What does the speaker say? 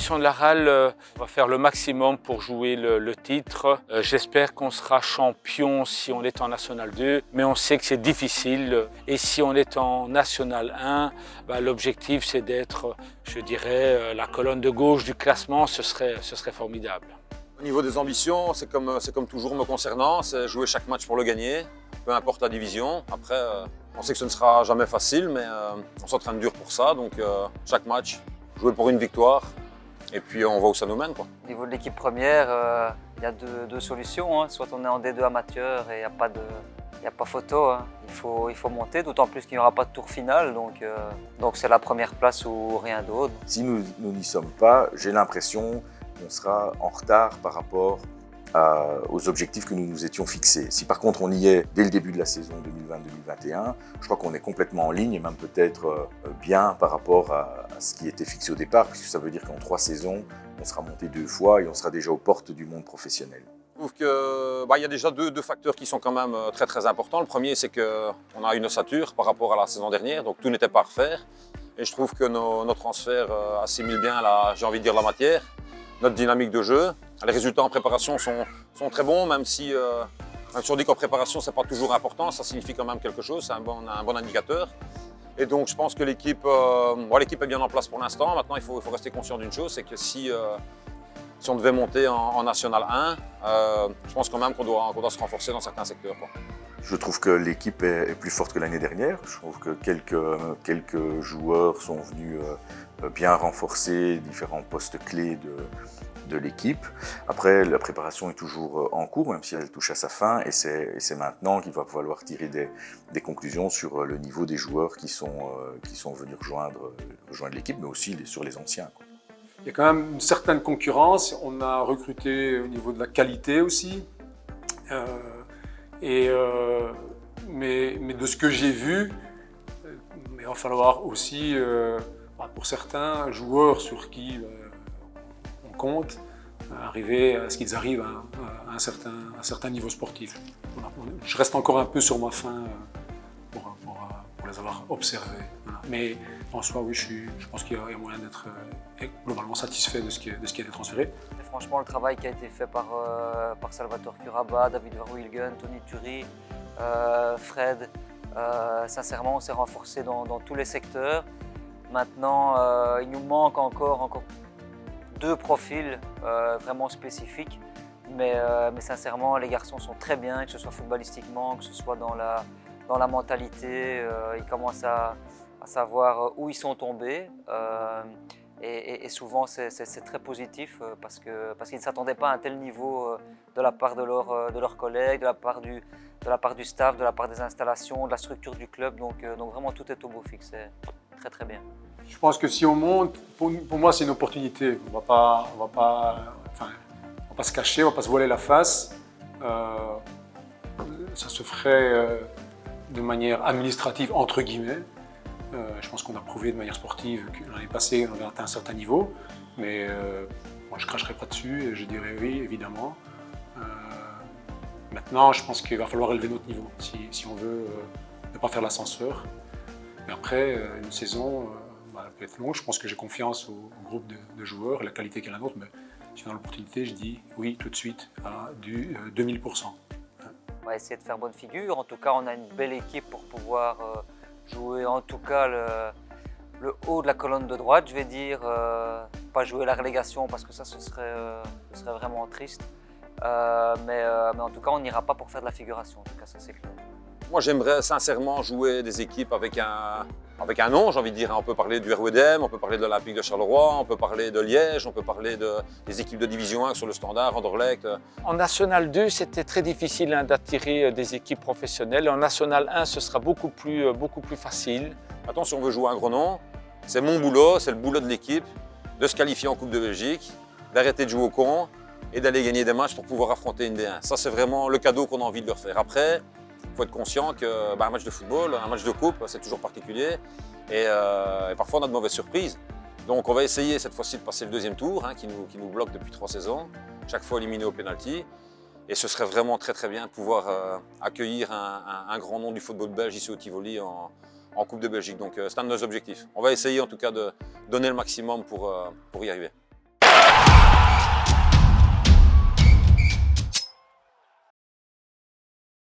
direction de la RAL va faire le maximum pour jouer le titre. J'espère qu'on sera champion si on est en National 2, mais on sait que c'est difficile. Et si on est en National 1, l'objectif c'est d'être, je dirais, la colonne de gauche du classement, ce serait formidable. Au niveau des ambitions, c'est comme toujours me concernant, c'est jouer chaque match pour le gagner, peu importe la division. Après, on sait que ce ne sera jamais facile, mais on s'entraîne dur pour ça. Donc chaque match, jouer pour une victoire, et puis on voit où ça nous mène, quoi. Au niveau de l'équipe première, il y a deux solutions, hein. Soit on est en D2 amateur et il n'y a pas photo, hein. Il faut monter, d'autant plus qu'il n'y aura pas de tour final, donc c'est la première place ou rien d'autre. Si nous n'y sommes pas, j'ai l'impression qu'on sera en retard par rapport aux objectifs que nous nous étions fixés. Si par contre on y est dès le début de la saison 2020-2021, je crois qu'on est complètement en ligne et même peut-être bien par rapport à ce qui était fixé au départ, puisque ça veut dire qu'en 3 saisons, on sera monté 2 fois et on sera déjà aux portes du monde professionnel. Je trouve qu'il y a déjà deux facteurs qui sont quand même très très importants. Le premier, c'est qu'on a une ossature par rapport à la saison dernière, donc tout n'était pas à refaire. Et je trouve que nos transferts assimilent bien, j'ai envie de dire, la matière, notre dynamique de jeu. Les résultats en préparation sont très bons, même si on dit qu'en préparation, ce n'est pas toujours important, ça signifie quand même quelque chose, c'est un bon indicateur. Et donc je pense que l'équipe est bien en place pour l'instant. Maintenant, il faut rester conscient d'une chose, c'est que si on devait monter en National 1, je pense quand même qu'on doit se renforcer dans certains secteurs, quoi. Je trouve que l'équipe est plus forte que l'année dernière. Je trouve que quelques joueurs sont venus bien renforcer différents postes clés de l'équipe. Après, la préparation est toujours en cours, même si elle touche à sa fin, et c'est maintenant qu'il va falloir tirer des conclusions sur le niveau des joueurs qui sont venus rejoindre l'équipe, mais aussi sur les anciens, quoi. Il y a quand même une certaine concurrence. On a recruté au niveau de la qualité aussi. Mais de ce que j'ai vu, il va falloir aussi, pour certains joueurs sur qui on compte, arriver à ce qu'ils arrivent à un certain niveau sportif. Voilà. Je reste encore un peu sur ma faim pour les avoir observés. Voilà. Mais en soi, oui, je pense qu'il y a moyen d'être globalement satisfait de ce qui a été transféré. Et franchement, le travail qui a été fait par Salvatore Curaba, David Verwilgen, Tony Turi, Fred, sincèrement, on s'est renforcé dans tous les secteurs. Maintenant, il nous manque encore 2 profils vraiment spécifiques. Mais sincèrement, les garçons sont très bien, que ce soit footballistiquement, que ce soit dans la mentalité. Ils commencent à savoir où ils sont tombés. Et souvent, c'est très positif parce qu'ils ne s'attendaient pas à un tel niveau de la part de leurs collègues, de la part du staff, de la part des installations, de la structure du club. Donc vraiment, tout est au beau fixe. C'est très très bien. Je pense que si on monte, pour moi, c'est une opportunité. On va pas se cacher, on va pas se voiler la face. Ça se ferait de manière administrative, entre guillemets. Je pense qu'on a prouvé de manière sportive que l'année passée, on avait atteint un certain niveau. Mais moi, je ne cracherai pas dessus et je dirais oui, évidemment. Maintenant, je pense qu'il va falloir élever notre niveau si on veut ne pas faire l'ascenseur. Mais après, une saison peut être longue. Je pense que j'ai confiance au groupe de joueurs et la qualité qu'est la nôtre. Mais si on a l'opportunité, je dis oui tout de suite à du 2000%. On va essayer de faire bonne figure. En tout cas, on a une belle équipe pour pouvoir jouer en tout cas le haut de la colonne de droite, je vais dire. Pas jouer la relégation parce que ça, ce serait vraiment triste. Mais en tout cas, on n'ira pas pour faire de la figuration. En tout cas, ça c'est clair. Moi, j'aimerais sincèrement jouer des équipes avec un nom, j'ai envie de dire. On peut parler du RWDM, on peut parler de l'Olympique de Charleroi, on peut parler de Liège, on peut parler des équipes de Division 1 sur le Standard, Anderlecht. En National 2, c'était très difficile d'attirer des équipes professionnelles. En National 1, ce sera beaucoup plus facile. Maintenant, si on veut jouer un gros nom, c'est mon boulot, c'est le boulot de l'équipe, de se qualifier en Coupe de Belgique, d'arrêter de jouer au con et d'aller gagner des matchs pour pouvoir affronter une D1. Ça, c'est vraiment le cadeau qu'on a envie de leur faire. Après, il faut être conscient qu'un match de football, un match de coupe, c'est toujours particulier. Et parfois, on a de mauvaises surprises. Donc, on va essayer cette fois-ci de passer le 2e tour, qui nous bloque depuis 3 saisons. Chaque fois éliminé au pénalty. Et ce serait vraiment très très bien de pouvoir accueillir un grand nom du football belge ici au Tivoli en Coupe de Belgique. Donc, c'est un de nos objectifs. On va essayer en tout cas de donner le maximum pour y arriver.